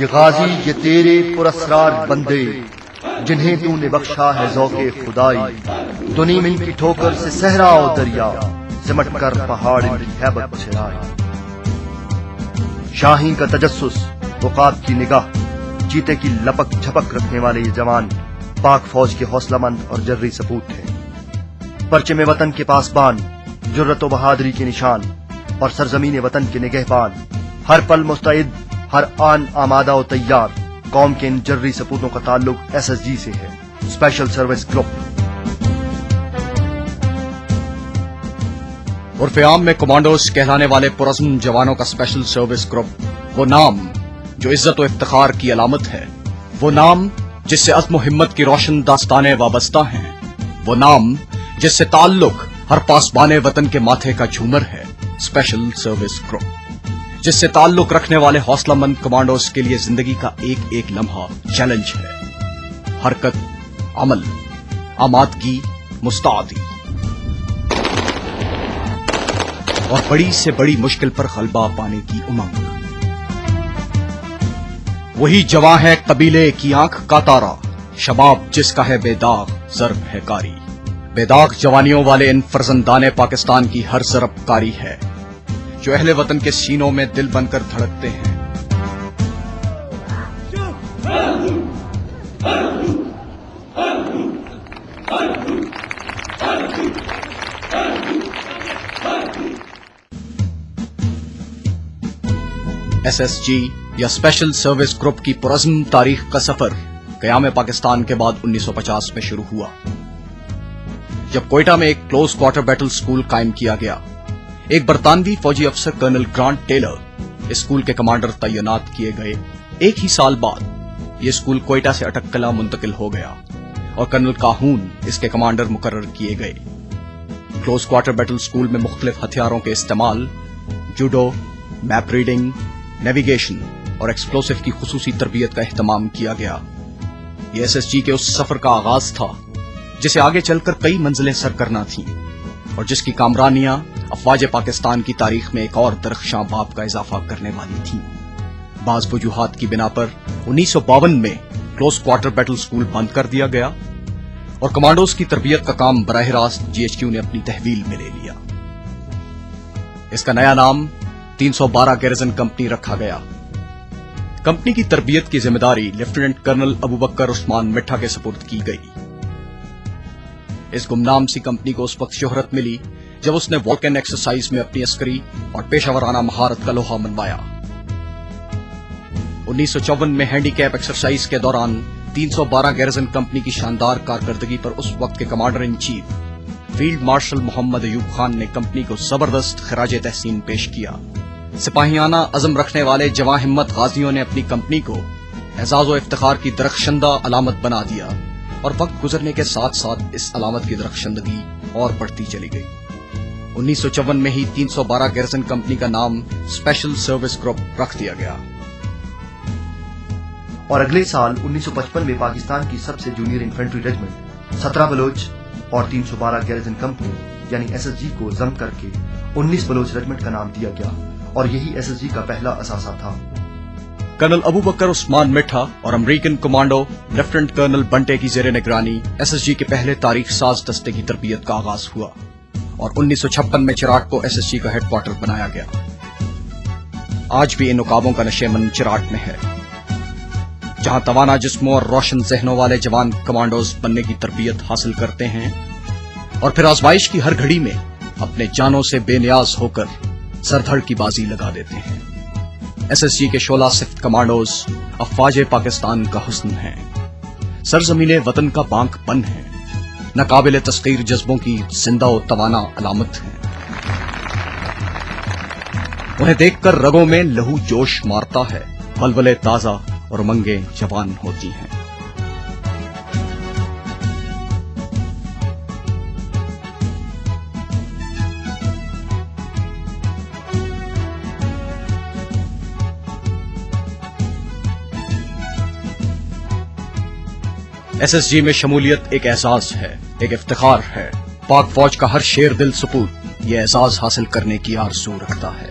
یہ غازی یہ تیرے پراسرار بندے جنہیں تو نے بخشا ہے ذوق خدائی، دنی من کی ٹھوکر سے صحرا و دریا، سمٹ کر پہاڑ ان کی ہیبت چھڑائی۔ شاہین کا تجسس، عقاب کی نگاہ، چیتے کی لپک جھپک رکھنے والے یہ جوان پاک فوج کے حوصلہ مند اور جرری سپوت تھے۔ پرچم وطن کے پاسبان، جرت و بہادری کے نشان اور سرزمین وطن کے نگہبان، ہر پل مستعد، ہر آن آمادہ و تیار۔ قوم کے ان جرری سپوتوں کا تعلق SSG سے ہے، اسپیشل سروس گروپ۔ عرف عام میں کمانڈوز کہلانے والے پرعزم جوانوں کا اسپیشل سروس گروپ، وہ نام جو عزت و افتخار کی علامت ہے، وہ نام جس سے عزم و ہمت کی روشن داستانیں وابستہ ہیں، وہ نام جس سے تعلق ہر پاسبان وطن کے ماتھے کا جھومر ہے، اسپیشل سروس گروپ، جس سے تعلق رکھنے والے حوصلہ مند کمانڈوز کے لیے زندگی کا ایک ایک لمحہ چیلنج ہے۔ حرکت، عمل، آمادگی، مستعدی اور بڑی سے بڑی مشکل پر غلبہ پانے کی امنگ۔ وہی جواں ہے قبیلے کی آنکھ کا تارا، شباب جس کا ہے بے داغ ضرب ہے کاری۔ بے داغ جوانیوں والے ان فرزندان پاکستان کی ہر ضرب کاری ہے جو اہل وطن کے سینوں میں دل بن کر دھڑکتے ہیں۔ SSG یا اسپیشل سروس گروپ کی پرعزم تاریخ کا سفر قیام پاکستان کے بعد 1950 میں شروع ہوا، جب کوئٹہ میں ایک کلوز کوارٹر بیٹل سکول قائم کیا گیا۔ ایک برطانوی فوجی افسر کرنل گرانٹ ٹیلر اسکول کے کمانڈر تعینات کیے گئے۔ ایک ہی سال بعد یہ اسکول کوئٹہ سے اٹک قلعہ منتقل ہو گیا اور کرنل کاہون اس کے کمانڈر مقرر کیے گئے۔ کلوز کوارٹر بیٹل سکول میں مختلف ہتھیاروں کے استعمال، جوڈو، میپ ریڈنگ، نیویگیشن اور ایکسپلوسیو کی خصوصی تربیت کا اہتمام کیا گیا۔ یہ SSG کے اس سفر کا آغاز تھا جسے آگے چل کر کئی منزلیں سر کرنا تھیں اور جس کی کامرانیاں افواج پاکستان کی تاریخ میں ایک اور درخشاں باب کا اضافہ کرنے والی تھیں۔ بعض وجوہات کی بنا پر 1952 میں کلوز کوارٹر بیٹل سکول بند کر دیا گیا اور کمانڈوز کی تربیت کا کام براہ راست GHQ نے اپنی تحویل میں لے لیا۔ اس کا نیا نام 312 گیرزن کمپنی رکھا گیا۔ کمپنی کی تربیت کی ذمہ داری لیفٹیننٹ کرنل ابوبکر عثمان مٹھا کے سپرد کی گئی۔ اس گمنام سی کمپنی کو اس وقت شہرت ملی جب اس نے والکن ایکسرسائز میں اپنی عسکری اور پیشہ ورانہ مہارت کا لوہا منوایا۔ 1954 میں ہینڈی کیپ ایکسرسائز کے دوران 312 گیرزن کمپنی کی شاندار کارکردگی پر اس وقت کے commander in chief field marshal Muhammad Ayub Khan نے کمپنی کو زبردست خراج تحسین پیش کیا۔ سپاہیانہ عزم رکھنے والے جواں ہمت غازیوں نے اپنی کمپنی کو اعزاز و افتخار کی درخشندہ علامت بنا دیا اور وقت گزرنے کے ساتھ ساتھ اس علامت کی درخشندگی اور بڑھتی چلی گئی۔ 1954 میں ہی 312 گیرزن کمپنی کا نام اسپیشل سروس گروپ رکھ دیا گیا اور اگلے سال 1955 میں پاکستان کی سب سے جونیئر انفینٹری ریجمنٹ 17 بلوچ اور 312 گیرزن کمپنی یعنی SSG کو ضم کر کے 19 بلوچ ریجمنٹ کا نام دیا گیا اور یہی SSG کا پہلا اثاثہ تھا۔ کرنل ابوبکر عثمان مٹھا اور امریکن کمانڈو لیفٹیننٹ کرنل بنٹے کی زیر نگرانی SSG کے پہلے تاریخ ساز دستے کی تربیت کا آغاز ہوا اور 1956 میں چراٹ کو SSG کا ہیڈ کوارٹر بنایا گیا۔ آج بھی ان عقابوں کا نشیمن چراٹ میں ہے، جہاں توانا جسموں اور روشن ذہنوں والے جوان کمانڈوز بننے کی تربیت حاصل کرتے ہیں اور پھر آزمائش کی ہر گھڑی میں اپنے جانوں سے بے نیاز ہو کر سردھڑ کی بازی لگا دیتے ہیں۔ SSG کے شعلہ صفت کمانڈوز افواج پاکستان کا حسن ہیں، سرزمین وطن کا بانک پن ہے، ناقابل تسخیر جذبوں کی زندہ و توانا علامت ہیں۔ انہیں دیکھ کر رگوں میں لہو جوش مارتا ہے، ولولے تازہ اور امنگیں جوان ہوتی ہیں۔ SSG میں شمولیت ایک اعزاز ہے، ایک افتخار ہے۔ پاک فوج کا ہر شیر دل سپوت یہ اعزاز حاصل کرنے کی آرزو رکھتا ہے۔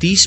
30